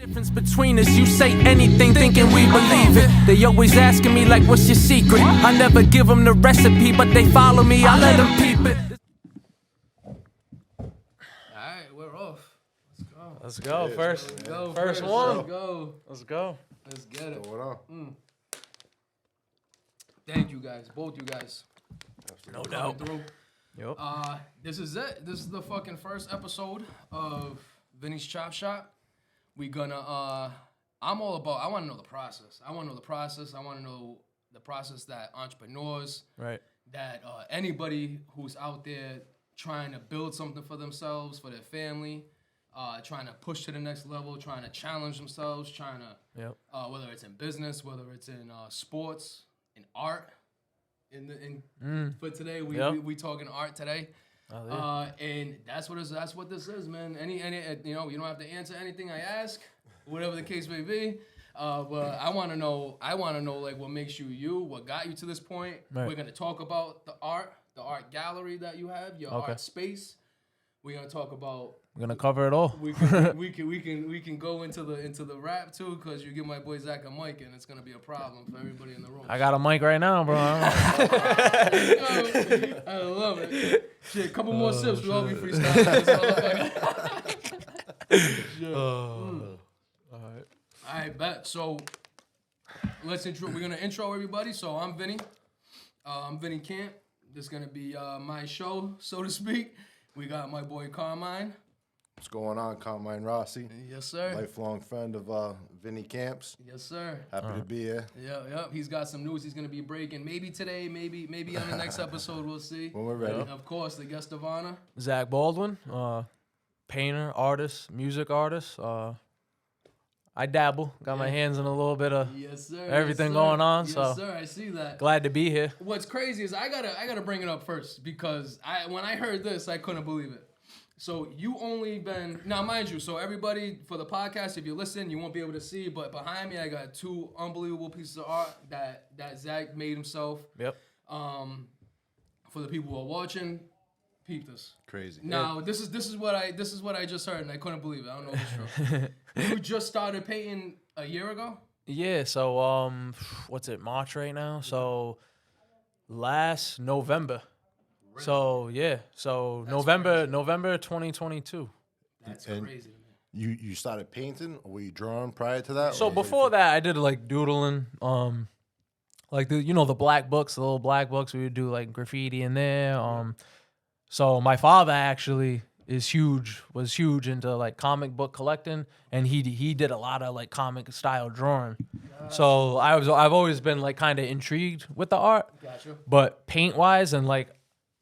Difference between us, you say anything thinking we believe it. They always asking me like, what's your secret? I never give them the recipe, but they follow me, I let them peep it. Alright, we're off. Let's go. First one. Let's go. Let's go. Let's get it. What's going on? Thank you guys, both you guys. No doubt. Through. Yep. This is it. This is the fucking first episode of Vinny's Chop Shop. We gonna I want to know the process. I want to know the process. I want to know the process that entrepreneurs, Right. that anybody who's out there trying to build something for themselves, for their family, trying to push to the next level, trying to challenge themselves, trying to Yep. whether it's in business, whether it's in sports, in art. For today, we talking art today. Oh, yeah. And that's what this is, man. Any you don't have to answer anything I ask, whatever the case may be. But I want to know like what makes you, what got you to this point. Right. We're gonna talk about the art gallery that you have, your art space. We're gonna talk about. We're gonna cover it all. We can go into the rap too, because you give my boy Zack a mic and it's gonna be a problem for everybody in the room. I got a mic right now, bro. I love it. Shit, couple more sips, we all be freestyling. All right. All right, bet. So we're gonna intro everybody. So I'm Vinny. I'm Vinny Camp. This is gonna be my show, so to speak. We got my boy Carmine. What's going on, Carmine Rossi? Yes, sir. Lifelong friend of Vinny Camps. Yes, sir. Happy to be here. Yep. He's got some news he's gonna be breaking. Maybe today, maybe on the next episode. We'll see. When we're ready. And of course, the guest of honor. Zack Baldwin, painter, artist, music artist. I dabble. Got my hands in a little bit of everything going on. Yes, so sir. I see that. glad to be here. What's crazy is I gotta bring it up first because when I heard this, I couldn't believe it. So you only been now, mind you. So everybody for the podcast, if you listen, you won't be able to see, but behind me, I got two unbelievable pieces of art that Zack made himself. Yep. For the people who are watching, peep this. Crazy. Now this is what I just heard, and I couldn't believe it. I don't know if it's true. You just started painting a year ago? Yeah. So what's it? March right now. So last November. Really? So yeah. So That's November 2022. That's And crazy to me. You started painting, or were you drawing prior to that? So or- before that, I did like doodling, like the black books, the little black books. We would do like graffiti in there. So my father actually was huge into like comic book collecting, and he did a lot of like comic style drawing. So I've always been like kind of intrigued with the art, Gotcha. but paint wise and like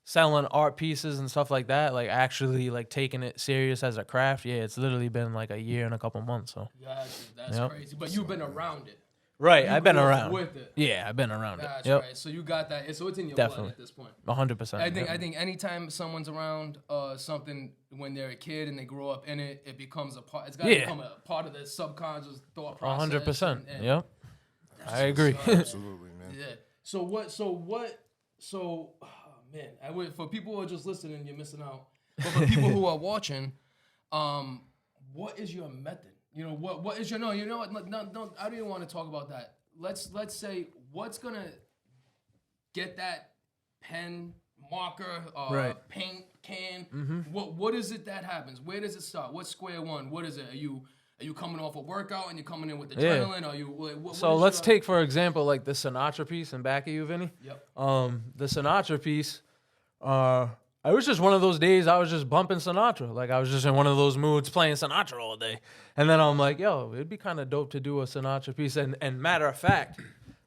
selling art pieces and stuff like that, like actually like taking it serious as a craft. Yeah, it's literally been like a year and a couple months. So Gotcha. That's crazy. But you've been around it. right, I've been grew up around with it. Yeah, I've been around That's it. Yep, right. So you got that. So it's in your Definitely. blood at this point. 100%. I think anytime someone's around something when they're a kid and they grow up in it, it becomes a part. It's got to become a part of their subconscious thought process. 100%. and Yep, I agree. Absolutely, man. Yeah. So oh, man, I would, for people who are just listening, you're missing out. But for people who are watching, what is your method? You know, what is your no? You know what? No, I don't even want to talk about that. Let's say what's gonna get that pen, marker, Right. paint can. What is it that happens? Where does it start? What's square one? What is it? Are you coming off a workout and you're coming in with adrenaline? Are you? What So is let's your- take for example like the Sinatra piece in back of you, Vinny. Yep. The Sinatra piece. I was just one of those days I was just bumping Sinatra. Like I was just in one of those moods playing Sinatra all day. And then I'm like, yo, it'd be kind of dope to do a Sinatra piece. And matter of fact,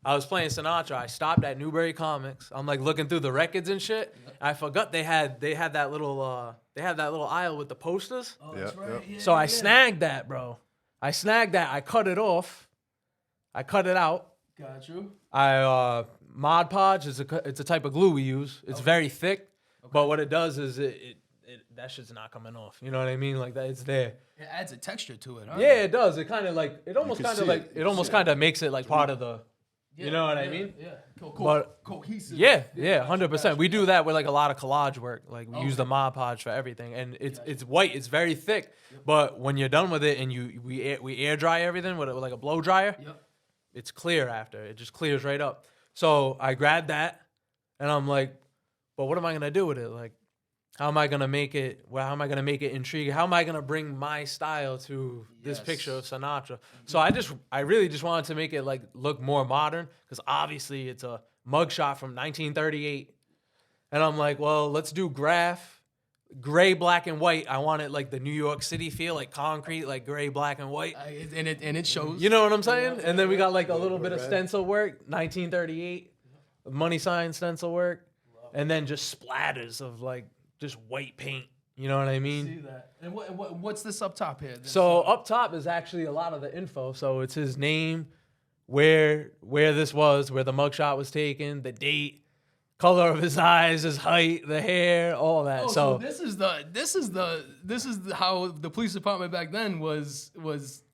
I was playing Sinatra. I stopped at Newbury Comics. I'm like looking through the records and shit. I forgot they had that little aisle with the posters. Oh, that's Yep, right. yep. Yeah, So I yeah. snagged that, bro. I cut it off. I cut it out. Got you. Mod Podge it's a type of glue we use. It's very thick, but what it does is it that shit's not coming off. You know what I mean? Like that, it's there. It adds a texture to it, huh? Yeah, it does. It kind of like it almost can kind of see like it. it almost kind of makes it like part of the Yeah, You know what I mean? Yeah. But- Cohesive. Yeah, Gotcha, 100%. We do that with like a lot of collage work. Like we use Okay. the Mod Podge for everything, and it's white. It's very thick. But when you're done with it and we air dry everything with like a blow dryer, Yep. it's clear after. It just clears right up. So I grabbed that, and I'm like, but what am I gonna do with it? Like, how am I gonna make it? Well, how am I gonna make it intriguing? How am I gonna bring my style to this Yes. picture of Sinatra? So I really just wanted to make it like look more modern, because obviously it's a mugshot from 1938, and I'm like, well, let's do gray, black, and white. I want it like the New York City feel, like concrete, like gray, black, and white. And it shows. You know what I'm saying? And then we got like a little bit of red. stencil work, 1938, money sign stencil work, and then just splatters of like just white paint. You know what I mean? See that. And what's this up top here? So up top is actually a lot of the info. So it's his name, where this was, where the mugshot was taken, the date, color of his eyes, his height, the hair, all that. so this is how the police department back then was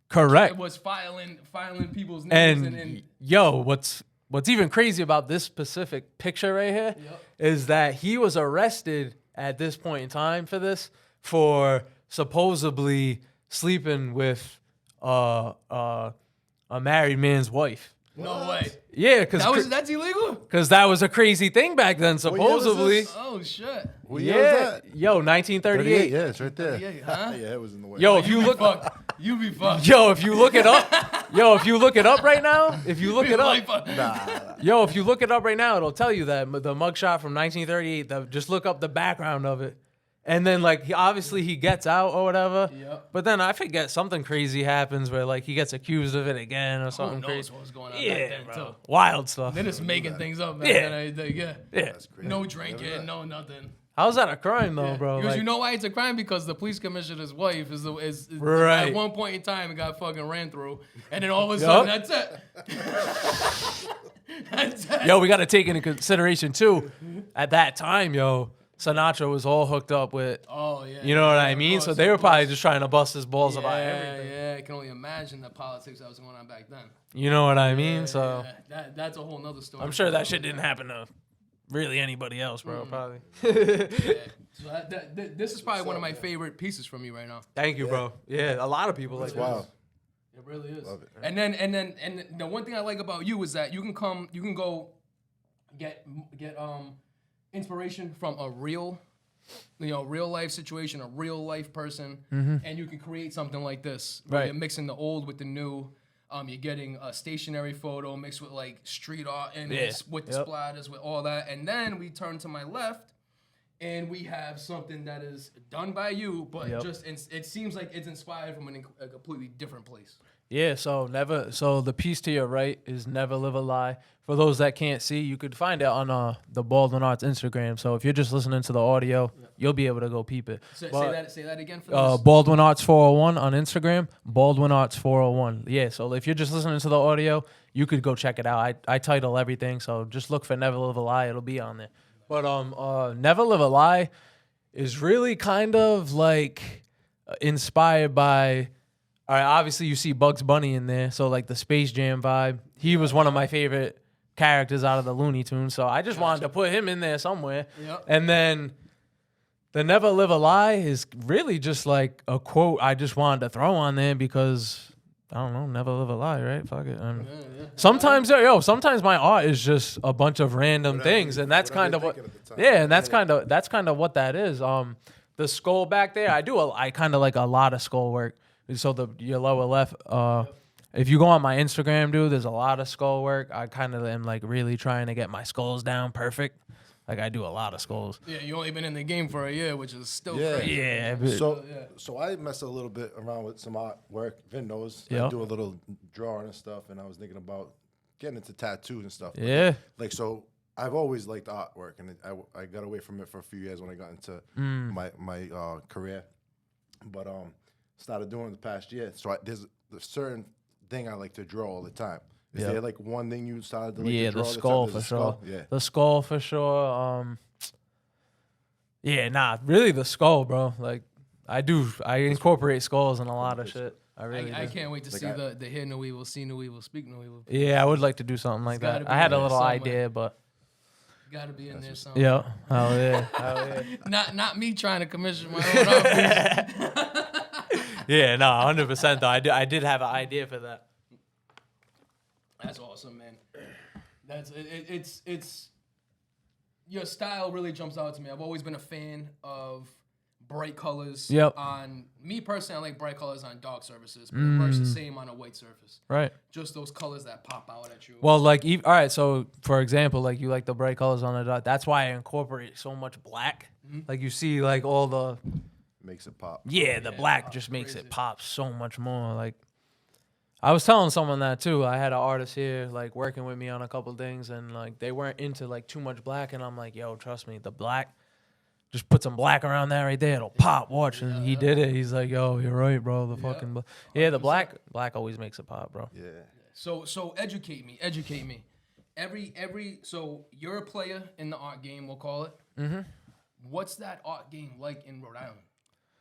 correct. It was filing people's names And yo, what's even crazy about this specific picture right here is that he was arrested at this point in time for this, for supposedly sleeping with a married man's wife. no way. Yeah, because That's illegal? that was a crazy thing back then, year was supposedly. this? Oh shit. What year was Yeah, that? yo, 1938. Yeah, it's right there. 38, huh? Yeah, it was in the way. Yo, if you look, You be fucked. yo, if you look it up, if you look it up right now, if you look it up, if you look it up right now, it'll tell you that the mugshot from 1938. Just look up the background of it, and then like he gets out or whatever. Yep. But then I forget, something crazy happens where like he gets accused of it again or Who something knows crazy. what was going on back Yeah, then, bro. too. Wild stuff. They're just making things up, man. Yeah. Yeah. That's crazy. No drinking, no nothing. How's that a crime though, bro? Because Like, you know why it's a crime? Because the police commissioner's wife is Right. at one point in time it got fucking ran through, and then all of a sudden that's it. That's it. yo, we got to take into consideration too. At that time, Sinatra was all hooked up with. Oh yeah. You know what I of mean? course, So of they were course. probably just trying to bust his balls about Yeah, everything. yeah. I can only imagine the politics that was going on back then. You know what I mean? So Yeah, that's a whole nother story. I'm sure that shit didn't happen to really anybody else, bro. Probably. Yeah. So this is probably one of my favorite pieces from you right now. Thank you, bro. Yeah, a lot of people like Wow. this. It really is. Love it. And then the one thing I like about you is that you can go get inspiration from a real life situation, a real life person, and you can create something like this. Where Right. You're mixing the old with the new. You're getting a stationary photo mixed with like street art and with the splatters, with all that. And then we turn to my left, and we have something that is done by you, but it seems like it's inspired from a completely different place. Yeah, so the piece to your right is Never Live a Lie. For those that can't see, you could find it on the Baldwin Arts Instagram. So if you're just listening to the audio, you'll be able to go peep it. Say that again for Baldwin Arts 401 on Instagram, Baldwin Arts 401. Yeah, so if you're just listening to the audio, you could go check it out. I title everything, so just look for Never Live a Lie. It'll be on there. But Never Live a Lie is really kind of like inspired by. All right, obviously you see Bugs Bunny in there, so like the Space Jam vibe. He was one of my favorite characters out of the Looney Tunes, so I just wanted to put him in there somewhere. Yep. And then the Never Live a Lie is really just like a quote I just wanted to throw on there because, I don't know, never live a lie, right? Fuck it. Sometimes my art is just a bunch of random things, and that's kind of what, and that's kind of what that is. The skull back there, I kind of like a lot of skull work. So your lower left, if you go on my Instagram, dude, there's a lot of skull work. I kind of am like really trying to get my skulls down perfect. Like I do a lot of skulls. Yeah, you only been in the game for a year, which is still Yeah. crazy. Yeah. But, So I mess a little bit around with some artwork. Vin knows. Yeah. I do a little drawing and stuff, and I was thinking about getting into tattoos and stuff. yeah. Like, so I've always liked artwork, and I got away from it for a few years when I got into my career. But started doing it the past year. So there's a certain thing I like to draw all the time. Is there like one thing you started to like to draw the all skull the time? for There's a sure. skull? Yeah. The skull for sure. Really the skull, bro. Like I incorporate skulls in a lot of shit. I really I do. can't wait to see the hear no evil, see no evil, speak no evil. Yeah, I would like to do something like gotta that. be I had a in there little somewhere. idea, but Got to be in there somewhere. yeah, oh yeah, oh yeah. Not me trying to commission my own outfits. Yeah, no, 100% though. I did have an idea for that. That's awesome, man. That's it's your style really jumps out to me. I've always been a fan of bright colors. Yep. On me personally, I like bright colors on dark surfaces, but it works the same on a white surface. Right. Just those colors that pop out at you. Well, like, all right. So, for example, like you like the bright colors on the dot. That's why I incorporate so much black. Like you see, like all the Makes it pop. the black just makes crazy. it pop so much more. Like, I was telling someone that too. I had an artist here, like working with me on a couple things, and like they weren't into like too much black, and I'm like, yo, trust me, the black. Just put some black around that right there. It'll pop. Watch. And he did it. He's like, yo, you're right, bro. The fucking the black always makes it pop, bro. Yeah. So educate me. So you're a player in the art game, we'll call it. Mm-hmm. What's that art game like in Rhode Island?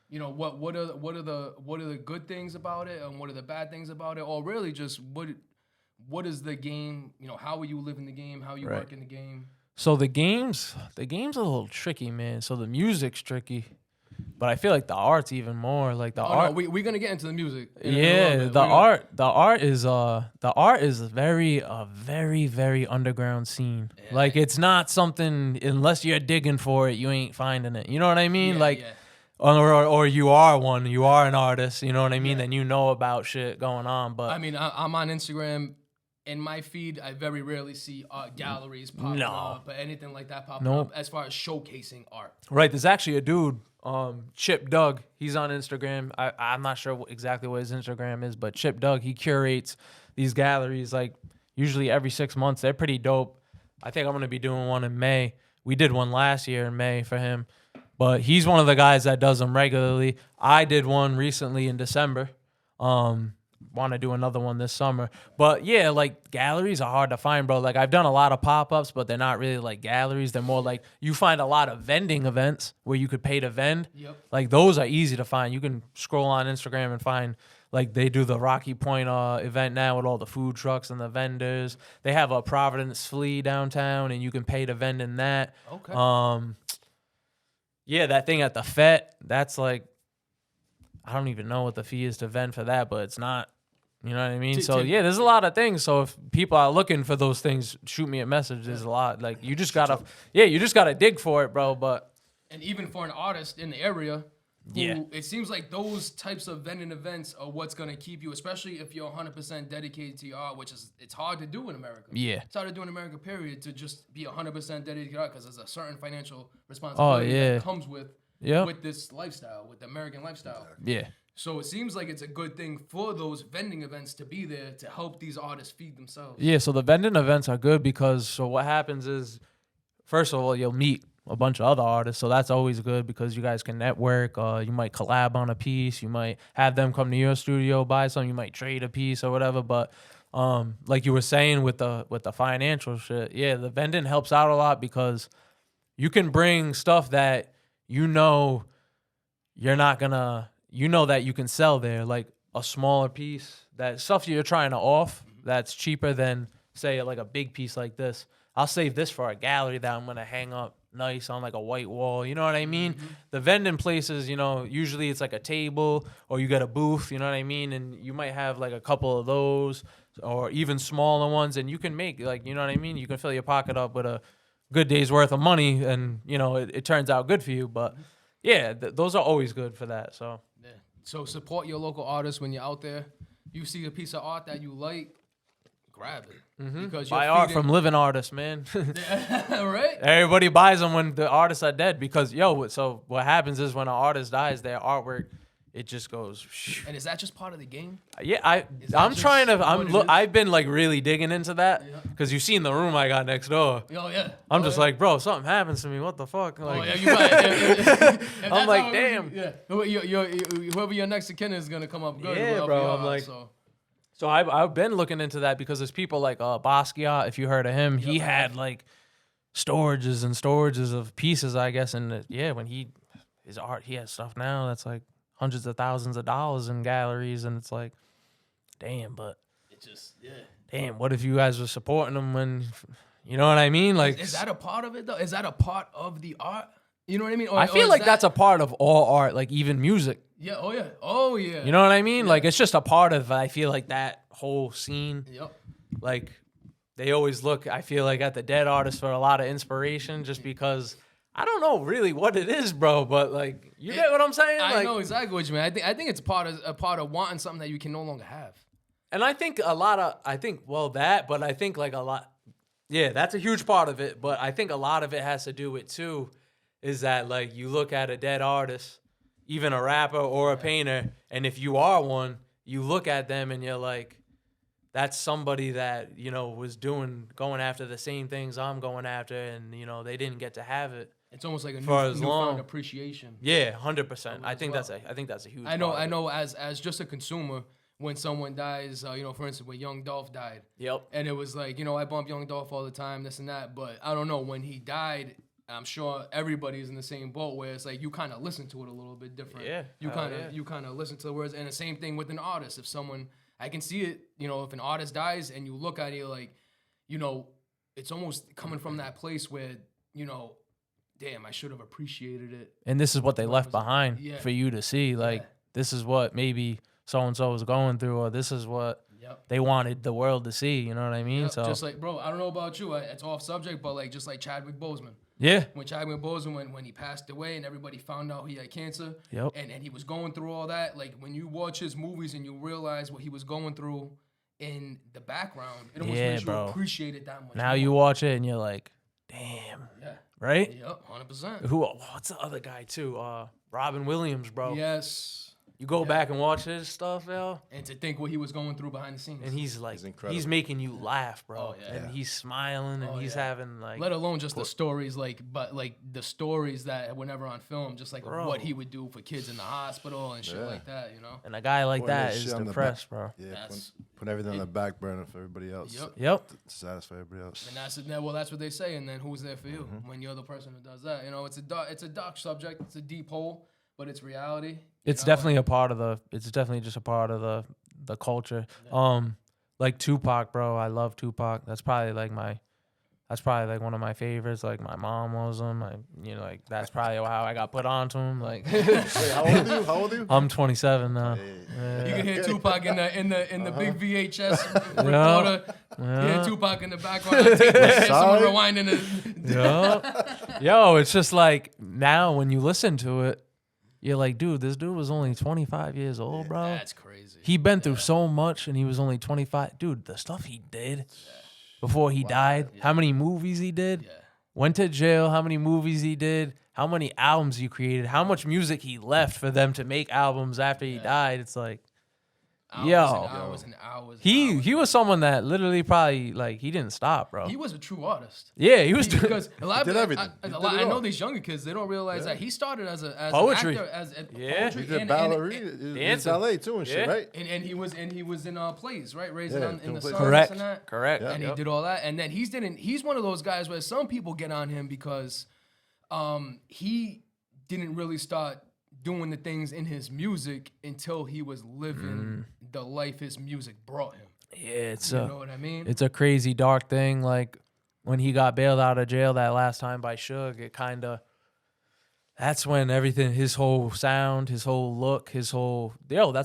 You know, what are the good things about it, and what are the bad things about it, or really just what is the game? You know, how are you living the game? How you work in the game? So the game's a little tricky, man. So the music's tricky, but I feel like the art's even more. Like the art. No, we're gonna get into the music. In a Yeah, little bit. the art is a very very underground scene. Yeah. Like it's not something unless you're digging for it, you ain't finding it. You know what I mean? Yeah, like yeah. or you are an artist, you know what I mean? Then you know about shit going on, but I mean, I'm on Instagram. In my feed, I very rarely see art galleries popping up, but anything like that popping up as far as showcasing art. right, there's actually a dude, Chip Doug. He's on Instagram. I'm not sure exactly what his Instagram is, but Chip Doug, he curates these galleries like usually every 6 months. They're pretty dope. I think I'm going to be doing one in May. We did one last year in May for him, but he's one of the guys that does them regularly. I did one recently in December. Want to do another one this summer. But yeah, like galleries are hard to find, bro. Like I've done a lot of pop-ups, but they're not really like galleries. They're more like you find a lot of vending events where you could pay to vend. Yep. Like those are easy to find. You can scroll on Instagram and find like they do the Rocky Point event now with all the food trucks and the vendors. They have a Providence Flea downtown and you can pay to vend in that. Okay. Yeah, that thing at the FET, that's like I don't even know what the fee is to vend for that, but it's not. You know what I mean? So yeah, there's a lot of things. So if people are looking for those things, shoot me a message. There's a lot. Like you just gotta dig for it, bro. But and even for an artist in the area, it seems like those types of vending events are what's gonna keep you, especially if you're 100% dedicated to your art, which is it's hard to do in America. Yeah, it's hard to do in America. Period. To just be 100% dedicated to art because there's a certain financial responsibility that comes with this lifestyle, with the American lifestyle. Yeah. So it seems like it's a good thing for those vending events to be there to help these artists feed themselves. Yeah, so the vending events are good because so what happens is, first of all, you'll meet a bunch of other artists, so that's always good because you guys can network. You might collab on a piece. You might have them come to your studio, buy some. You might trade a piece or whatever. But like you were saying with the financial shit, yeah, the vending helps out a lot because you can bring stuff that you know you're not gonna. You know that you can sell there, like a smaller piece, that stuff you're trying to off, that's cheaper than, say, like a big piece like this. I'll save this for a gallery that I'm going to hang up nice on like a white wall. You know what I mean? Mm-hmm. The vending places, you know, usually it's like a table or you got a booth, you know what I mean? And you might have like a couple of those or even smaller ones, and you can make like, you know what I mean? You can fill your pocket up with a good day's worth of money and, you know, it turns out good for you. But yeah, those are always good for that, so. So support your local artists when you're out there. You see a piece of art that you like, grab it. Mm-hmm. Because buy art from living artists, man. Right? Everybody buys them when the artists are dead because, so what happens is when an artist dies, their artwork, it just goes. And is that just part of the game? Yeah, I've been like really digging into that because you've seen the room I got next door. Oh yeah. I'm just like, bro, something happens to me. What the fuck? Like, you right. I'm like, damn. Yeah. Whoever your next of kin is gonna come up good. Yeah, bro. I'm like, so I've been looking into that because there's people like Basquiat, if you heard of him, he had like storages of pieces, I guess, and when his art, he has stuff now that's like hundreds of thousands of dollars in galleries, and it's like, damn, but It just, yeah. damn, what if you guys were supporting them when, you know what I mean? Like, Is that a part of it though? Is that a part of the art? You know what I mean? Or, I feel like that's a part of all art, like even music. Yeah. Oh yeah. Oh yeah. You know what I mean? Like, it's just a part of, I feel like, that whole scene. Yep. Like, they always look, I feel like, at the dead artist for a lot of inspiration, just because I don't know really what it is, bro. But like, you get what I'm saying? I Like, know exactly what you mean. I think it's a part of wanting something that you can no longer have. and I think a lot of, but I think like a lot, yeah, that's a huge part of it. But I think a lot of it has to do with too, is that like you look at a dead artist, even a rapper or a painter, and if you are one, you look at them and you're like, that's somebody that, you know, was going after the same things I'm going after, and, you know, they didn't get to have it. It's almost like a For as long- newfound appreciation. Yeah, 100%. I as think well. that's a huge I know. part of I it. know. As just a consumer, when someone dies, you know, for instance, when Young Dolph died, Yep. and it was like, you know, I bump Young Dolph all the time, this and that, but I don't know, when he died, I'm sure everybody's in the same boat where it's like you kind of listen to it a little bit different. Yeah, You hell kind of listen to the words, and the same thing with an artist. If someone, I can see it, you know, if an artist dies and you look at it like, you know, it's almost coming from that place where, you know, damn, I should have appreciated it. And this is what they left behind Yeah. for you to see. Like, this is what maybe so-and-so was going through, or this is what Yep. they wanted the world to see. You know what I mean? Yep. So, Just like, bro, I don't know about you, it's off subject, but like just like Chadwick Boseman. yeah. When Chadwick Boseman, when he passed away and everybody found out he had cancer, Yep. and he was going through all that, like when you watch his movies and you realize what he was going through in the background, it almost Yeah, makes you bro. appreciate it that much Now more. you watch it and you're like, damn. Yeah. Right? Yep, 100%. What's the other guy, too? Robin Williams, bro. Yes. You go back and watch his stuff, yo, And to think what he was going through behind the scenes. and he's like, incredible. he's making you laugh, bro. Oh, yeah. And he's smiling, and Oh, he's yeah. having like, Let alone just the stories, but the stories that were never on film, just like Bro. what he would do for kids in the hospital and shit like that, you know? and a guy like Putting that that is shit on the depressed, bro. Yeah, That's- put everything on the back burner for everybody else. Yep. Yep. To satisfy everybody else. And that's what they say. And then who's there for you when you're the person who does that? You know, it's a dark subject. It's a deep hole, but it's reality. you It's know? definitely a part of the. It's definitely just a part of the culture. Like Tupac, bro. I love Tupac. That's probably like one of my favorites. Like my mom was him. Like that's probably how I got put onto him. Like Wait, how old are you? How old are you? I'm 27 now. You can hear Tupac in the big VHS recorder. You hear Tupac in the background. Someone Sorry. rewinding it. Yo. Yo, it's just like now when you listen to it, you're like, dude, this dude was only 25 years old, bro. That's crazy. He been through so much and he was only 25. Dude, the stuff he did before he died, how many movies he did, Yeah. went to jail, how many movies he did, how many albums he created, how much music he left for them to make albums after he died. It's like, Hours Yo. and hours and hours. he was someone that literally probably, like, he didn't stop, bro. He was a true artist. Yeah, he was doing Because a lot He of did everything. He did it I know all. these younger kids, they don't realize that he started as Poetry. an actor, as Yeah. poetry, He did and- ballerina. and- He did dancing. ballet too and shit, Yeah. right? And he was in plays, right? Raising Yeah, on in doing the plays. sun, Correct. this and that. Correct. And he Yep. did all that. And then he's one of those guys where some people get on him because he didn't really start doing the things in his music until he was living the life his music brought him. Yeah, it's You know what I mean? it's a crazy dark thing. Like when he got bailed out of jail that last time by Suge, it kind of, that's when everything, his whole sound, his whole look, that's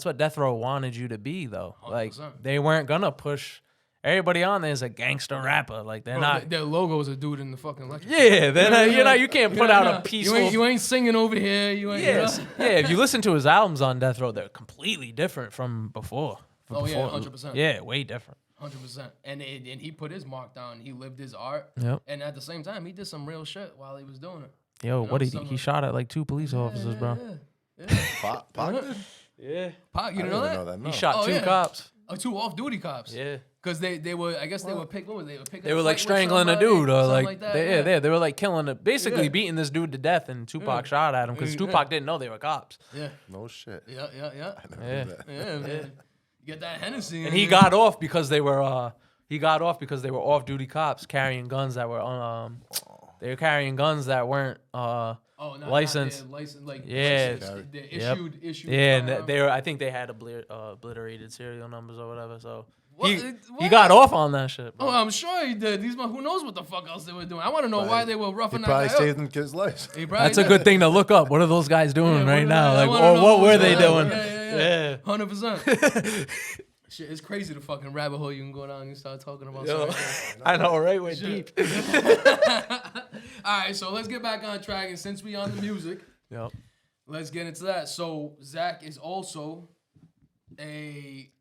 what Death Row wanted you to be though. Like 100%. they weren't gonna push everybody on there as a gangster rapper. Like they're Bro, not. their logo is a dude in the fucking lecture. Yeah, then you can't put out a peaceful. You ain't singing over here. You ain't. Yes. You know? Yeah, if you listen to his albums on Death Row, they're completely different from before. Oh, yeah, 100%. Yeah, way different. 100%. And he put his mark down. He lived his art. Yep. And at the same time, he did some real shit while he was doing it. Yo, what did he? someone- He shot at like 2 police officers, bro. Pac did? Yeah. Pac, you I didn't didn't know even that? know that. No. He shot Oh, 2 yeah. cops. 2 off-duty cops. Yeah. Because they were, I guess they were picking, what was they? They were like strangling a dude or like, that. they were like killing it, basically Yeah. beating this dude to death, and Tupac shot at him because Yeah. Tupac didn't know they were cops. Yeah. No shit. Yeah. Yeah. Yeah, man. You get that Hennessy. And he got off because they were off-duty cops carrying guns that were they were carrying guns that weren't Oh, not license. License, like Yeah. they're Yep. issued. Yeah, and they were. I think they had obliterated serial numbers or whatever. So he What? got off on that shit, bro. Oh, I'm sure he did. Who knows what the fuck else they were doing? I want to know why they were He roughing that probably guy saved up. them kids' lives. He probably That's a did. good thing to look up. What are those guys doing right now? Like, or what were they doing? Yeah. Yeah. 100%. Shit, it's crazy the fucking rabbit hole you can go down and start talking about certain things. I know, right? We're deep. All right, so let's get back on track. And since we on the music, Yep. let's get into that. So Zack is also a.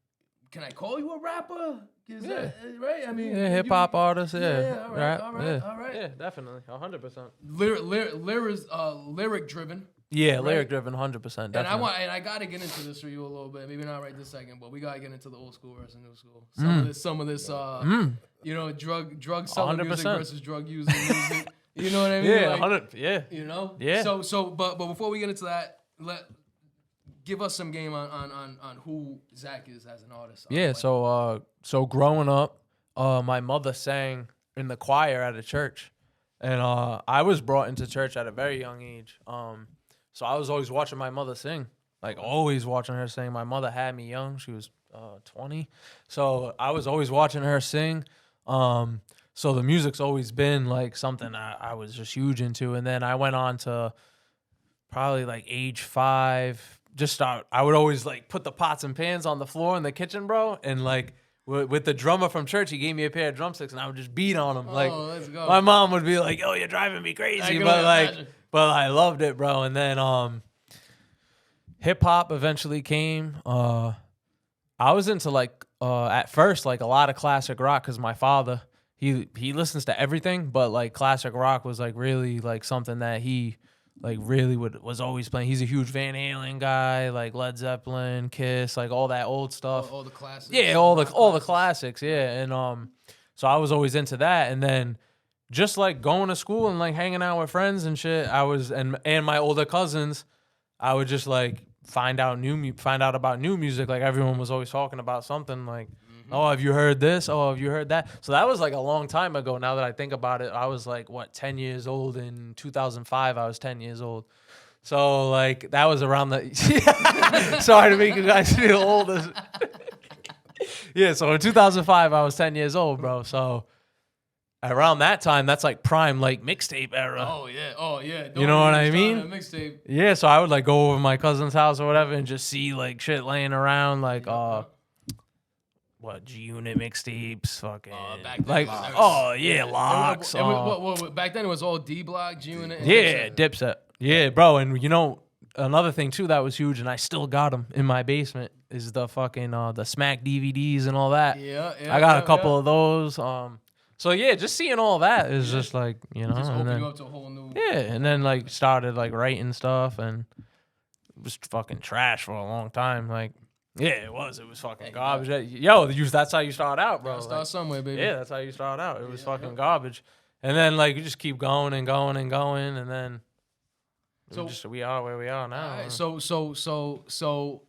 Can I call you a rapper? Is that, right? I mean, Yeah, hip hop artist. Yeah. Yeah, all right, Rap, all right, yeah. all right. Yeah, definitely, 100%. Lyric driven. Yeah, Right? lyric driven, 100%. And Definitely. I gotta get into this for you a little bit. Maybe not right this second, but we gotta get into the old school versus new school. Some of this, you know, drug selling music 100%. versus drug using music. You know what I mean? Yeah, Like, 100. Yeah. You know? Yeah. But before we get into that, give us some game on who Zack is as an artist. Yeah. So growing up, my mother sang in the choir at a church, and I was brought into church at a very young age. So I was always watching my mother sing, like always watching her sing. My mother had me young; she was 20, so I was always watching her sing. So the music's always been like something I was just huge into. And then I went on to probably like age 5. I would always like put the pots and pans on the floor in the kitchen, bro, and like. With the drummer from church, he gave me a pair of drumsticks, and I would just beat on them. Like, let's go. my mom would be like, "Yo, you're driving me crazy," but I loved it, bro. And then hip hop eventually came. I was into like at first like a lot of classic rock because my father he listens to everything, but like classic rock was like really like something that he like really was always playing. He's a huge Van Halen guy, like Led Zeppelin, Kiss, like all that old stuff. All the classics. Yeah, all the classics. Yeah, and so I was always into that. And then just like going to school and like hanging out with friends and shit, I was and my older cousins, I would just like find out about new music. Like everyone was always talking about something like. Oh, have you heard this? Oh, have you heard that? So that was like a long time ago. Now that I think about it, I was like, 10 years old in 2005. I was 10 years old. So like that was around the. Sorry to make you guys feel old. Yeah. So in 2005, I was 10 years old, bro. So around that time, that's like prime like mixtape era. Oh yeah. You know what I mean? Mixtape. Yeah. So I would like go over my cousin's house or whatever and just see like shit laying around like what G-Unit mixtapes, fucking back then like locks. Back then it was all D Block, G-Unit. Yeah, Dipset. Yeah, bro, and you know another thing too that was huge, and I still got them in my basement is the fucking the Smack DVDs and all that. Yeah. I got a couple of those. So yeah, just seeing all that is just like Just and open then, you up to a whole new. yeah, and then like started like writing stuff and it was fucking trash for a long time, like. Yeah, it was fucking garbage. Yo, that's how you start out, bro. Start somewhere, baby. Yeah, that's how you start out. It was fucking garbage. And then, like, you just keep going and going and going, and then we are where we are now. All right, so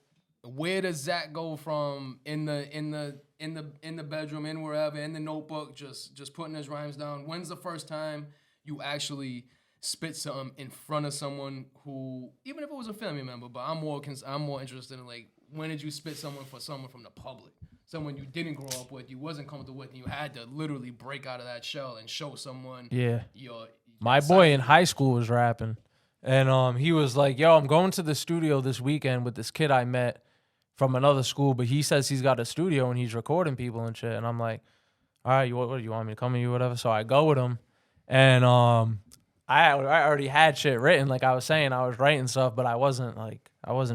where does Zack go from in the bedroom, in wherever, in the notebook, just putting his rhymes down? When's the first time you actually spit something in front of someone who, even if it was a family member, but I'm more interested in like, when did you spit someone from the public? Someone you didn't grow up with, you wasn't comfortable with, and you had to literally break out of that shell and show someone. Yeah. Your My boy in high school was rapping, and he was like, "Yo, I'm going to the studio this weekend with this kid I met from another school, but he says he's got a studio and he's recording people and shit." And I'm like, "All right, what do you want me to come with you, whatever?" So I go with him, and I already had shit written. Like I was saying, I was writing stuff, but I wasn't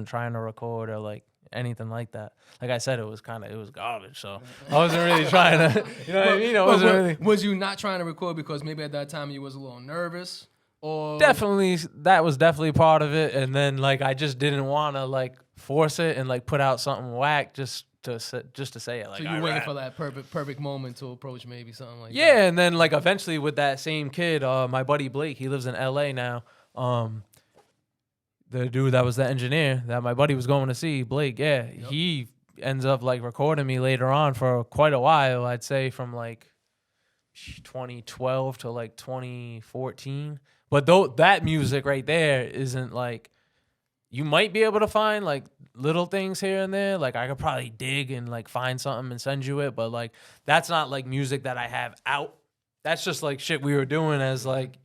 trying to record or like anything like that. Like I said, it was garbage. So I wasn't really trying to, you know what I mean? I wasn't really. Was you not trying to record because maybe at that time you was a little nervous? Or definitely, that was definitely part of it. And then like I just didn't want to like force it and like put out something whack just to say it. Like, so you waiting for that perfect moment to approach maybe something like that. Yeah, and then like eventually with that same kid, my buddy Blake, he lives in LA now. The dude that was the engineer that my buddy was going to see, Blake, he ends up like recording me later on for quite a while. I'd say from like 2012 to like 2014 But though that music right there isn't like, you might be able to find like little things here and there. Like I could probably dig and like find something and send you it, but like that's not like music that I have out. That's just like shit we were doing as like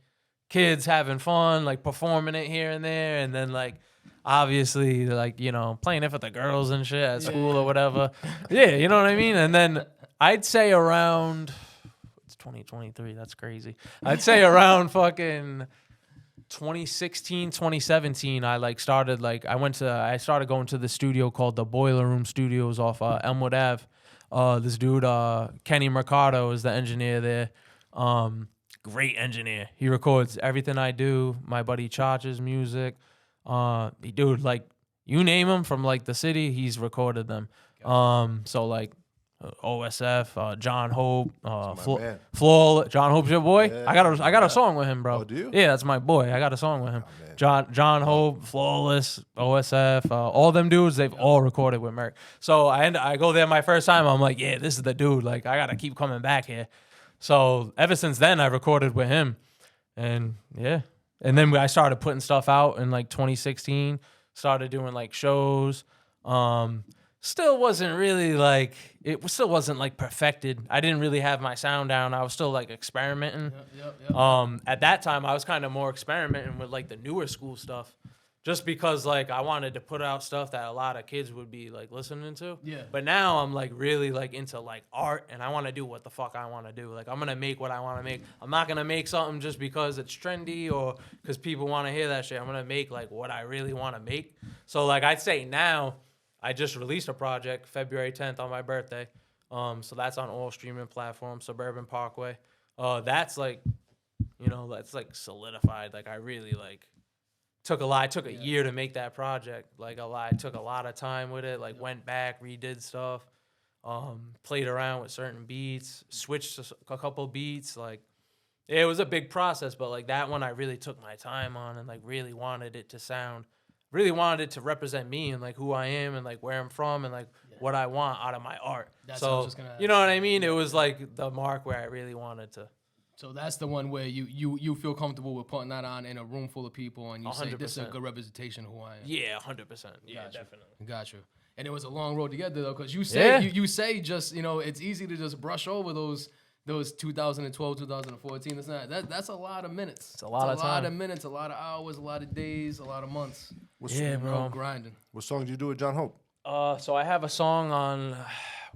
kids having fun, like performing it here and there, and then like obviously like, you know, playing it for the girls and shit at school or whatever. Yeah, you know what I mean? And then I'd say around, it's 2023, that's crazy. I'd say around fucking 2016, 2017, I like started like I started going to the studio called the Boiler Room Studios off Elmwood Ave. This dude Kenny Mercado is the engineer there. Great engineer. He records everything I do. My buddy Chach's music. Dude, like you name him from like the city, he's recorded them. So like OSF, John Hope, Floor. John Hope's your boy. Yeah, I got a song with him, bro. Oh, do you? Yeah, that's my boy. I got a song with him. John Hope, Flawless, OSF, all them dudes. They've all recorded with Merc. So I go there my first time. I'm like, yeah, this is the dude. Like I gotta keep coming back here. So ever since then, I recorded with him, and yeah, and then I started putting stuff out in like 2016. Started doing like shows. Still wasn't really like, it still wasn't like perfected. I didn't really have my sound down. I was still like experimenting. At that time, I was kind of more experimenting with like the newer school stuff, just because like I wanted to put out stuff that a lot of kids would be like listening to. Yeah. But now I'm like really like into like art, and I want to do what the fuck I want to do. Like I'm gonna make what I want to make. I'm not gonna make something just because it's trendy or because people want to hear that shit. I'm gonna make like what I really want to make. So like I'd say now, I just released a project February 10th on my birthday. So that's on all streaming platforms, Suburban Parkway. That's like, you know, that's like solidified. Like I really like took a year to make that project. Like I took a lot of time with it, like went back, redid stuff, played around with certain beats, switched a couple beats. Like it was a big process, but like that one I really took my time on and like really wanted it to sound, really wanted it to represent me and like who I am and like where I'm from and like what I want out of my art. So you know what I mean? It was like the mark where I really wanted to. So that's the one where you feel comfortable with putting that on in a room full of people and you 100%. Say this is a good representation of who I am. Yeah, 100%. Yeah, definitely. Got you. And it was a long road to get there though, because you say you say just, you know, it's easy to just brush over those 2012, 2014. That's a lot of minutes. It's a lot of time. A lot of minutes, a lot of hours, a lot of days, a lot of months. Bro. Grinding. What song did you do with John Hope? So I have a song on.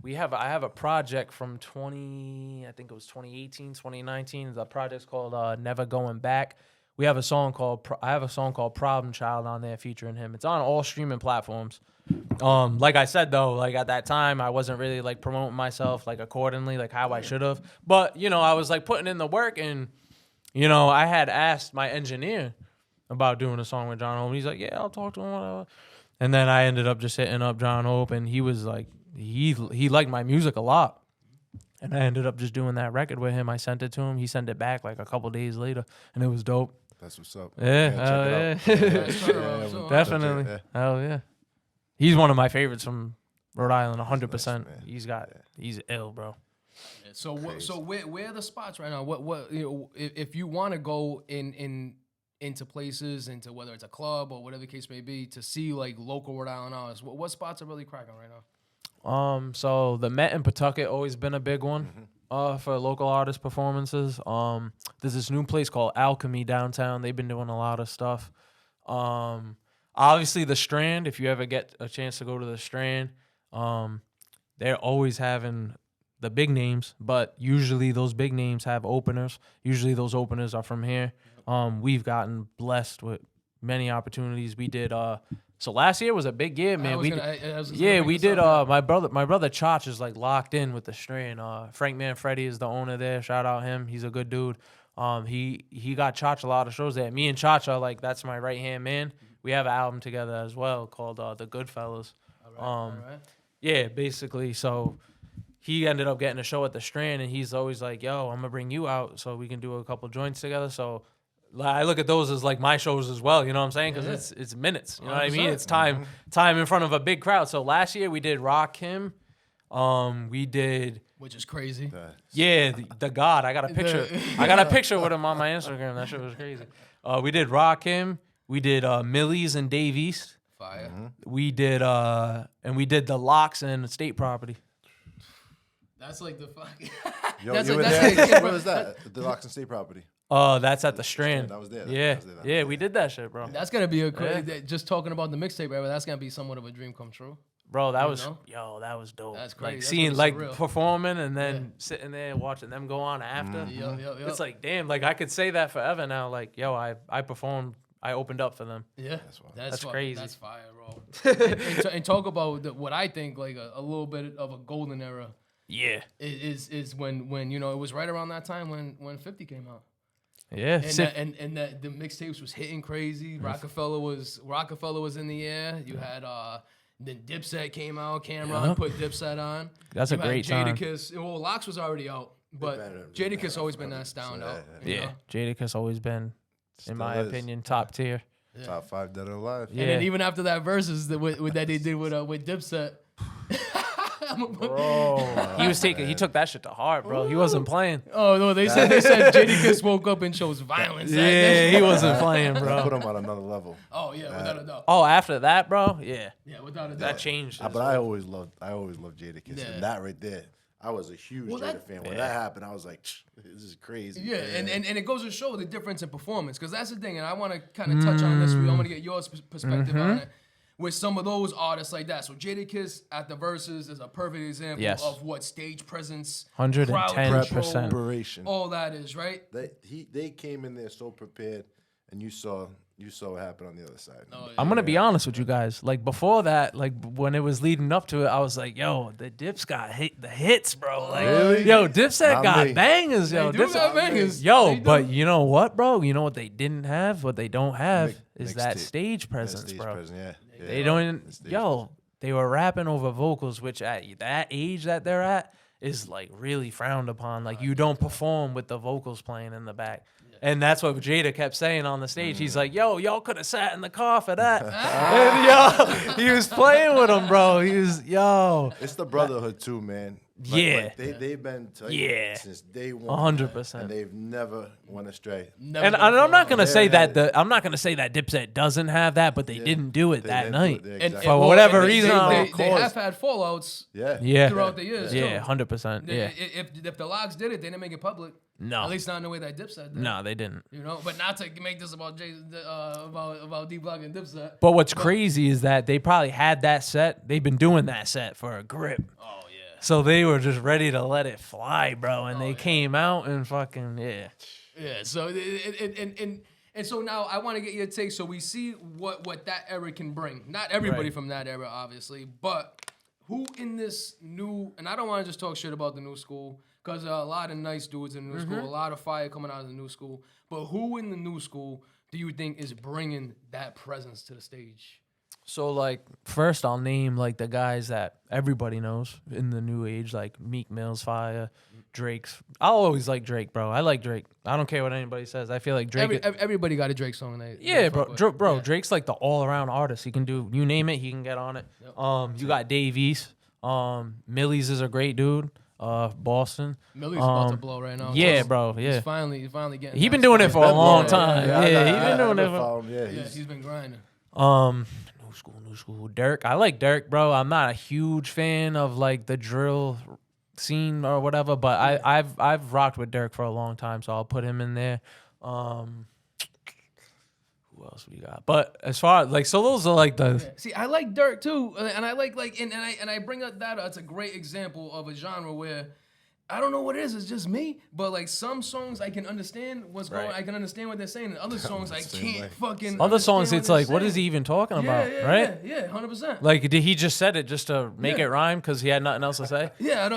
I have a project from 2018, 2019. The project's called Never Going Back. I have a song called Problem Child on there featuring him. It's on all streaming platforms. Like I said though, like at that time I wasn't really like promoting myself like accordingly, like how I should have. But you know, I was like putting in the work, and you know, I had asked my engineer about doing a song with John Hope. He's like, yeah, I'll talk to him, whatever. And then I ended up just hitting up John Hope, and he was like, he liked my music a lot. And I ended up just doing that record with him. I sent it to him. He sent it back like a couple days later, and it was dope. That's what's up. Yeah, definitely. Yeah. Hell yeah. He's one of my favorites from Rhode Island, 100%. He's ill, bro. So where are the spots right now? What you know, if you want to go into places, into whether it's a club or whatever the case may be, to see like local Rhode Island artists, what spots are really cracking right now? So the Met in Pawtucket always been a big one for local artist performances. There's this new place called Alchemy downtown. They've been doing a lot of stuff. Obviously the Strand, if you ever get a chance to go to the Strand, they're always having the big names, but usually those big names have openers. Usually those openers are from here. We've gotten blessed with many opportunities. We did so last year was a big year, man. We did my brother Chach is like locked in with the Strand. Frank Manfredi is the owner there. Shout out him. He's a good dude. He got Chach a lot of shows there. Me and Chach are like, that's my right hand man. We have an album together as well called The Goodfellas. All right. Yeah, basically. So he ended up getting a show at the Strand, and he's always like, yo, I'm gonna bring you out so we can do a couple joints together. So I look at those as like my shows as well, you know what I'm saying? Because it's minutes, you know what I mean? It's time in front of a big crowd. So last year we did Rakim, we did, which is crazy. The God. I got a picture. I got a picture with him on my Instagram. That shit was crazy. We did Rakim. We did Millie's and Dave East. Fire. We did and we did the Locks and State Property. That's like the fuck. Yo, That's you like- were that's there? like- Where was that? The Locks and State Property. That's at the Strand. I was there. Yeah, I was there. yeah, we did that shit, bro. That's gonna be just talking about the mixtape era. That's gonna be somewhat of a dream come true. Bro, that You was know? that was dope. That's crazy. Like That's seeing gonna like be surreal. performing and then sitting there and watching them go on after. Yep. It's like damn, like I could say that forever now. Like yo, I performed, I opened up for them. Yeah, That's fu- crazy. That's fire, bro. and talk about what I think like a little bit of a golden era Yeah, is when you know it was right around that time when 50 came out. yeah. And that the mixtapes was hitting crazy. Rockefeller was in the air. You had then Dipset came out. Cameron put Dipset on. That's a You had great time. Jadakiss. Well, Locks was already out, but Jadakiss always been that standout. you Yeah, know? Jadakiss always been, in my is. opinion, top tier. Top 5 dead or alive. Yeah. And then even after that versus that they did with Dipset. Bro, he took that shit to heart, bro. He wasn't playing. Oh no, they said Jadakiss woke up and chose violence. Yeah, he wasn't playing, Put bro. him on another level. Oh yeah, without a doubt. Oh, after that, bro, yeah, Yeah, without a doubt. that changed. But I always loved Jadakiss. Yeah. And that right there, I was a huge Well, Jada that- fan. When that happened, I was like, this is crazy. Yeah, and it goes to show the difference in performance, because that's the thing, and I want to kind of touch on this. I want to get your perspective on it. With some of those artists like that, so Jadakiss at the verses is a perfect example Yes. of what stage presence, 110%. crowd control, Preparation. all that is, right? They came in there so prepared, and you saw what happened on the other side. Oh, I'm gonna be honest with you guys. Like before that, like when it was leading up to it, I was like, "Yo, the Dips got the hits, bro." Like, Really? yo, Dipset Not got me. bangers, yo. They do Dipset- got bangers. Yo, They do. but you know what, bro? You know what they didn't have, what they don't have is that Mixtape. stage That presence, stage bro. presence, yeah. They don't. Yo, they were rapping over vocals, which at that age that they're at is like really frowned upon. Like you don't perform with the vocals playing in the back. And that's what Jada kept saying on the stage. He's like, "Yo, y'all could have sat in the car for that." And yo, he was playing with him, bro. He was, yo, It's the brotherhood too, man. Yeah. They've been tight Yeah. since day one. 100%. And they've never went astray. Never And been I'm not fun. gonna say Yeah. that I'm not gonna say that Dipset doesn't have that, but they didn't do it They that didn't night. do it. And- Exactly. For well, whatever they- reason, they cause. have had fallouts Yeah. Yeah, throughout the years. yeah, too. 100%. Yeah, If the Locks did it, they didn't make it public. No. At least not in the way that Dipset did. no, they didn't. You know, but not to make this about about D Block and Dipset. But what's crazy is that they probably had that set. They've been doing that set for a grip. Oh yeah. So they were just ready to let it fly, bro. And they came out and fucking, yeah. Yeah. So and so now I want to get your take. So we see what that era can bring. Not everybody Right. from that era, obviously, but who in this new, and I don't want to just talk shit about the new school, because there are a lot of nice dudes in the new school, a lot of fire coming out of the new school. But who in the new school do you think is bringing that presence to the stage? So, like, first I'll name, like, the guys that everybody knows in the new age, like Meek Mill's fire, Drake's. I'll always like Drake, bro. I like Drake. I don't care what anybody says. I feel like Drake. Everybody got a Drake song. Yeah, bro. Yeah. Drake's like the all-around artist. He can do, you name it, he can get on it. You got Dave East. Millie's is a great dude. Boston. Millie's about to blow right now. Yeah, Plus, bro. Yeah. He's finally getting. He been that doing it spot. for a long Yeah, time. yeah, Yeah, he been doing it for. followed him. Yeah, Yeah, he's, he's been grinding. New school. Dirk. I like Dirk, bro. I'm not a huge fan of like the drill scene or whatever, but I've rocked with Dirk for a long time, so I'll put him in there. Who else we got? But as far as like, so those are like the See, I like Dirk too, and I like and I bring up that it's a great example of a genre where I don't know what it is. It's just me, but like some songs I can understand what's going. Right. I can understand what they're saying, and other songs I Same can't way. fucking. other songs. understand It's like, what they're is he saying. even talking Yeah, about, yeah, right? Yeah, 100%. Like, did he just said it just to make Yeah. it rhyme because he had nothing else to say? Yeah, and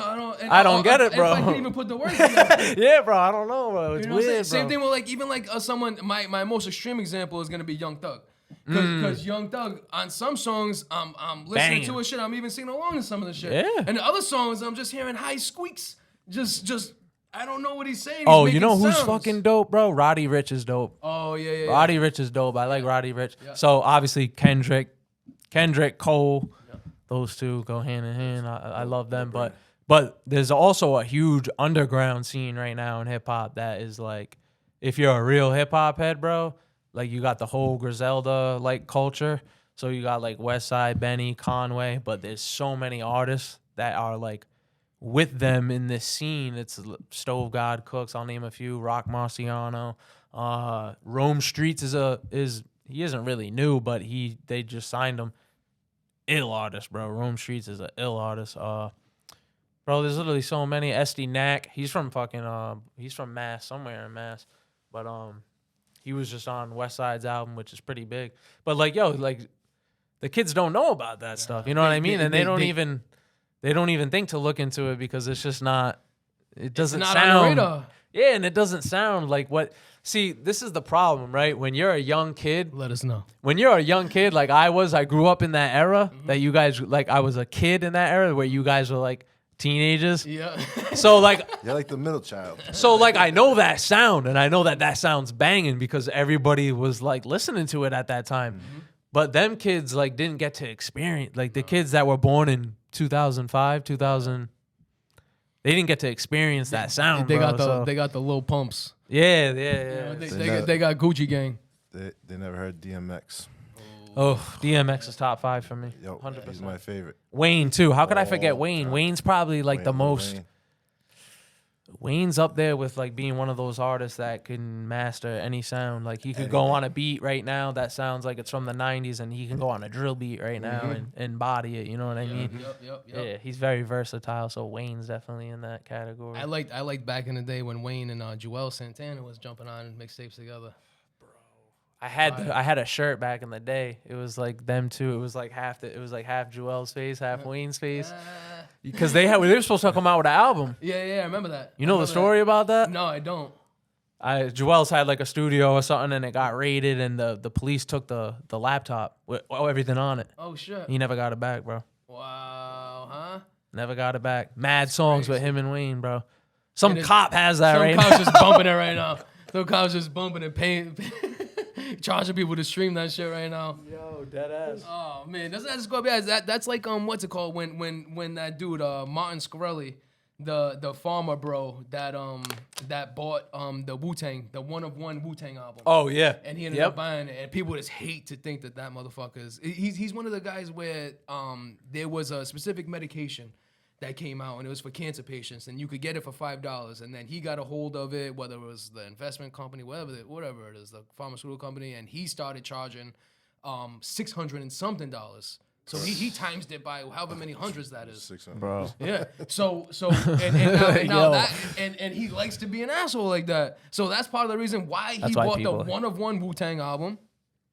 I don't get it, bro. If I can even put the words together. Yeah, bro. I don't know, bro. It's You know what I'm weird, saying? Same bro. thing with like even like someone. My most extreme example is gonna be Young Thug, because Young Thug on some songs I'm listening Banging. to his shit. I'm even singing along to some of the shit. Yeah. And the other songs I'm just hearing high squeaks. Just I don't know what he's saying. He's Oh, you making know who's sounds. fucking dope, bro? Roddy Ricch is dope. Oh yeah. Roddy Ricch is dope. I like Roddy Ricch. So obviously Kendrick, Cole, those two go hand in hand. I love them, but there's also a huge underground scene right now in hip hop that is like, if you're a real hip hop head, bro, Like you got the whole Griselda like culture. So you got like West Side, Benny, Conway, but there's so many artists that are like with them in this scene. It's Stove God Cooks, I'll name a few, Rock Marciano. Rome Streets he isn't really new, but they just signed him. Ill artist, bro. Rome Streets is an ill artist. Bro, there's literally so many. SD Knack, he's from Mass, somewhere in Mass. But he was just on West Side's album, which is pretty big. But like, yo, like the kids don't know about that stuff. You know what I mean? And they don't even think to look into it because it's just not. It doesn't not sound. on the radar. Yeah, and it doesn't sound like what. See, this is the problem, right? When you're a young kid, Let us know. when you're a young kid like I grew up in that era that you guys like. I was a kid in that era where you guys were like teenagers. Yeah. So like. You're like the middle child. So, like, I know that sound, and I know that sounds banging because everybody was, like, listening to it at that time. Mm-hmm. But them kids, like, didn't get to experience, like, the kids that were born in 2005, 2000, they didn't get to experience that sound, They bro, got the so- they got the little pumps. Yeah. They got Gucci Gang. They never heard DMX. Oh, DMX is top 5 for me. Yo, 100%. he's my favorite. Wayne, too. How could I forget All Wayne? time. Wayne's probably, like, the Wayne, most... Wayne. Wayne's up there with like being one of those artists that can master any sound. Like he could go on a beat right now that sounds like it's from the 90s, and he can go on a drill beat right now and embody it. You know what I mean? Yep. Yeah, he's very versatile. So Wayne's definitely in that category. I liked back in the day when Wayne and Joel Santana was jumping on mixtapes together. I had a shirt back in the day. It was like them two. It was like half Joel's face, half Wayne's face, because they were supposed to come out with an album. Yeah, I remember that. You know the story about that? No, I don't. Joel's had like a studio or something, and it got raided, and the police took the laptop with everything on it. Oh shit. He never got it back, bro. Wow, huh? Never got it back. Mad songs with him and Wayne, bro. Some And cop has that Some right cops now. just bumping it right now. Some cops just bumping and paying, charging people to stream that shit right now. Yo, dead ass. Oh man, doesn't that just go bad? That's like what's it called when that dude Martin Scarelli, the farmer bro that bought the Wu-Tang, the one of one Wu-Tang album. Oh yeah. And he ended up buying it, and people just hate to think that motherfucker is. He's one of the guys where there was a specific medication that came out, and it was for cancer patients, and you could get it for $5. And then he got a hold of it, whether it was the investment company, whatever it is, the pharmaceutical company, and he started charging $600 and something. So he times it by however many hundreds that is. 600. Bro. Yeah. So and now Yo. that and he likes to be an asshole like that. So that's part of the reason why he That's why bought the people- one of one Wu-Tang album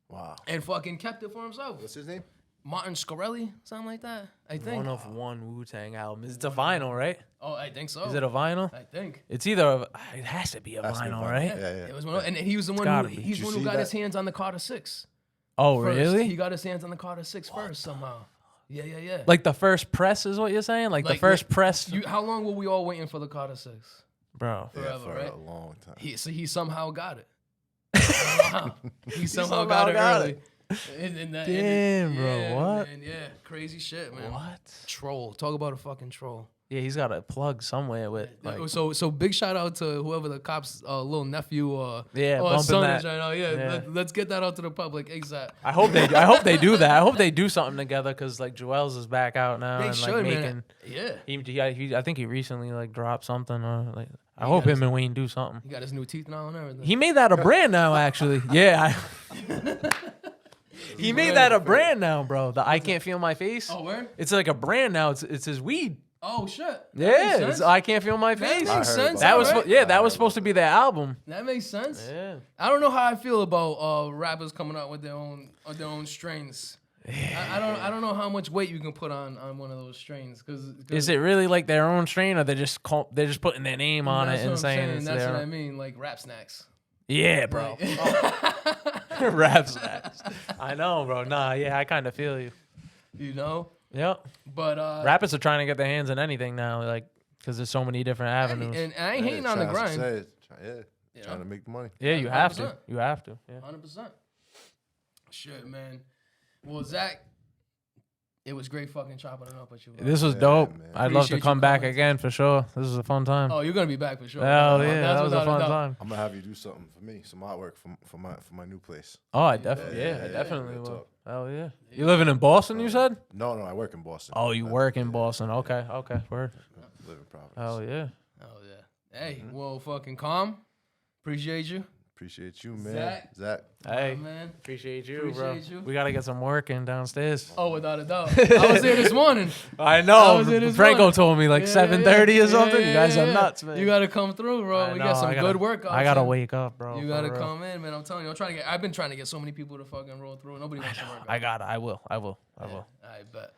Wow. and fucking kept it for himself. What's his name? Martin Scarelli, something like that. I think. One of one Wu-Tang album. It's a vinyl, right? Oh, I think so. Is it a vinyl? I think. It's either it has to be a Has to be vinyl, vinyl. right? Yeah. It was one, and he was the one gotta who be. he's Did the one you who see got his that? hands on the Carter 6. Oh, First. really? He got his hands on the Carter 6 first somehow. Yeah. Like the first press is what you're saying? Like the Like, first press, How long were we all waiting for the Carter 6? bro. Yeah, Forever, for right? a long time. He somehow got it. I don't know how. He somehow got it early. Damn, bro, what? Man, yeah, crazy shit, man. What? Troll. Talk about a fucking troll. Yeah, he's got a plug somewhere with. Like, So big shout out to whoever the cops' little nephew or bumping son that. is right now. Yeah, Yeah. let's get that out to the public ASAP. I hope they do that. I hope they do something together because like Joel's is back out now They and should, like man. making. Yeah, I think he recently like dropped something or like. I hope him and Wayne do something. he got his new teeth now and everything. He made that a brand now, actually. Yeah. He made that a brand now, bro. The I Can't Feel My Face. Oh, where? It's like a brand now. It's his weed. Oh shit. That Yeah, makes it's sense. I Can't Feel My That Face. makes heard sense. about That was alright. that was supposed to be their album. That makes sense. Yeah. I don't know how I feel about rappers coming out with their own strains. I don't know how much weight you can put on one of those strains because Is it really like their own strain, or they're just putting their name on it and saying it's that's their what I own? mean, like rap snacks. Yeah, bro. Rap snacks. I know, bro. Nah, yeah, I kind of feel you. You know, Yep. but Rappers are trying to get their hands in anything now, like because there's so many different avenues. and I ain't hating on the grind. Trying to make the money. Yeah, you have to. 100%. You have to. Yeah. 100%. Shit, man. Well, Zach, It was great fucking chopping it up with you. Bro. This was dope. man. I'd love to Appreciate come you back coming. again for sure. This was a fun time. Oh, you're gonna be back for sure. Hell That's yeah, that was a without fun doubt. time. I'm gonna have you do something for me, some artwork for my new place. Oh, I definitely, Yeah, I yeah, definitely good will. talk. Hell yeah. You living in Boston? You said? No, I work in Boston. Oh, you work in Boston? Okay, word. Live in Providence. Hell yeah. Oh yeah. Hey, well, fucking calm. Appreciate you. Appreciate you, man. Zach. Hey, Man. appreciate you, Appreciate bro. you. We gotta get some work in downstairs. Oh, without a doubt. I was there this morning. I I know. was there this Franco morning. told me like Yeah, 7:30 or something. yeah, You guys are yeah. nuts, man. You gotta come through, bro. I We know, got some I gotta- good workouts. I gotta man. wake up, bro. You for gotta real. come in, man. I'm telling you, I've been trying to get so many people to fucking roll through. Nobody wants to work out. I got it. I will. I bet. All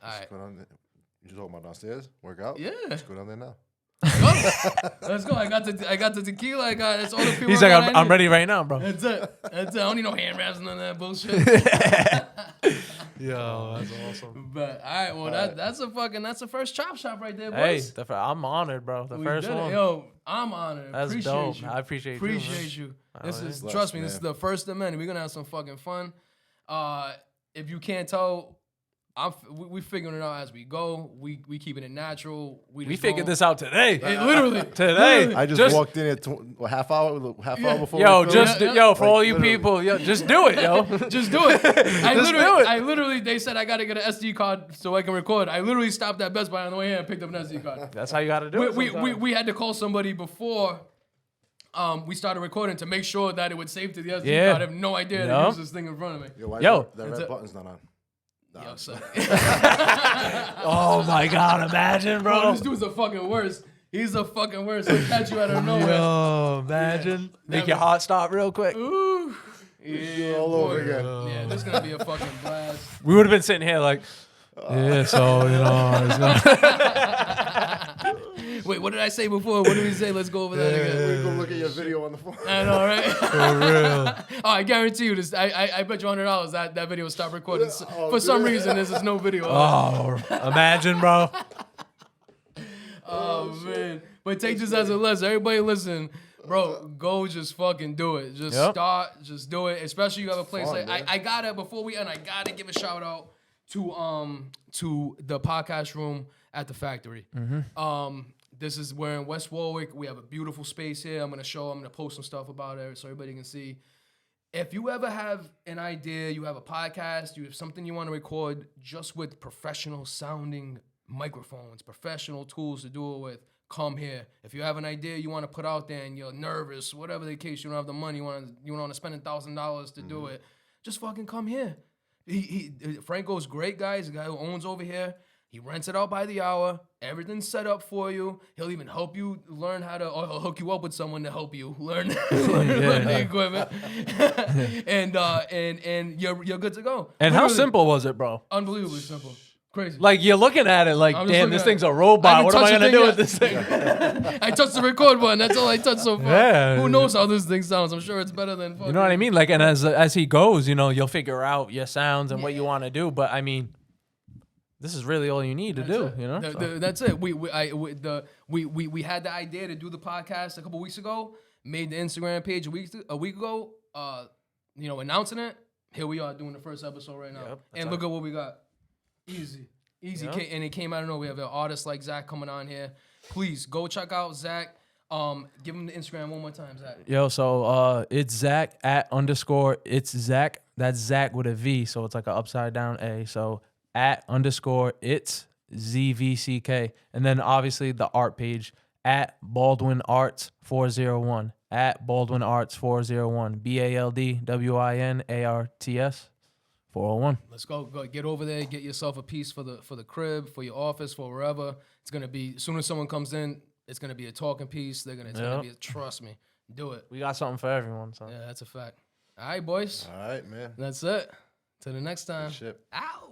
right. Go down there. You talking about downstairs? Work out? Yeah. Let's go down there now. Let's go. I got the tequila. I got it's all the people. He's like, I'm ready right now, bro. That's it. That's it. I don't need no hand wraps and none of that bullshit. Yo, that's awesome. But all right, well that's the first chop shop right there, Hey, boys. I'm honored, bro. The We first did it. one. Yo, I'm honored. That's appreciate dope. you. I appreciate you, Appreciate you. This yeah. is Blessed, trust me. This is man. the first of many. We're gonna have some fucking fun. If you can't tell, we figuring it out as we go. We keeping it natural. We just figured going- this out today. It literally Today. I just walked in at a half hour before. Yo, we filmed. just Yeah, yo, for Like, all you literally. people, yo, just do it, yo. Just do it. Just do it. I literally, they said I gotta get an SD card so I can record. I literally stopped at Best Buy on the way here and picked up an SD card. That's how you got to do it. We had to call somebody before we started recording to make sure that it would save to the SD Yeah. card. I have no idea to Yup. use this thing in front of me. Yo, why Yo. is that That's red it. button's not on? Yo, so. Oh my god, imagine, Bro, bro. this dude's the fucking worst. He's the fucking worst. He'll catch you out of nowhere. Yo, imagine. Make your heart stop real quick. Ooh. Yeah, All over boy. again. Yeah, this is gonna be a fucking blast. We would have been sitting here like, yeah, so it's not. Wait, what did I say before? What did we say? Let's go over that again. We go look at your video on the phone. I know, right? For real. Oh, I guarantee you this. I bet you $100 that video will stop recording. Oh, For some dude. reason, there's just no video. Oh, imagine, bro. Oh, man. But take this as a lesson. Everybody listen. Bro, go just fucking do it. Just Yep. start, just do it. Especially you have a place fun, like man. I gotta, before we end, I gotta give a shout out to the podcast room at the factory. This is where in West Warwick. We have a beautiful space here. I'm gonna post some stuff about it so everybody can see. If you ever have an idea, you have a podcast, you have something you want to record just with professional sounding microphones, professional tools to do it with, come here. If you have an idea you want to put out there and you're nervous, whatever the case, you don't have the money, you want to spend $1,000 to do it, just fucking come here. Franco's great, guy. He's a guy who owns over here. He rents it out by the hour. Everything's set up for you. He'll even help you learn how to, or he'll hook you up with someone to help you learn the equipment. and you're good to go. And how Literally, simple was it, bro? Unbelievably simple. Crazy. Like, you're looking at it like, I'm just damn, looking this at thing's it. a I robot. haven't What am I touched going to the do thing with this thing? I touched the record button. That's all I touched so far. Yeah. Who knows how this thing sounds? I'm sure it's better than fucking. You know what I mean? Like, and as he goes, you'll figure out your sounds and what you want to do. But I mean, this is really all you need to do. That's it. We had the idea to do the podcast a couple weeks ago. Made the Instagram page a week ago. Announcing it. Here we are doing the first episode right now. Yep, And look at what we got. Easy. Yep. And it came out of nowhere. We have an artist like Zach coming on here. Please go check out Zach. Give him the Instagram one more time, Zach. Yo, so it's Zack @ it's Zack. That's Zack with a V, so it's like an upside down A. So @ it's ZVCK, and then obviously the art page @Baldwin Arts 401 @Baldwin Arts 401 BALDWINARTS 401. Let's go get over there. Get yourself a piece for the crib, for your office, for wherever. It's gonna be as soon as someone comes in. It's gonna be a talking piece. It's gonna be. Trust me, do it. We got something for everyone. So. Yeah, that's a fact. All right, boys. All right, man. That's it. Till the next time. Shit. Ow.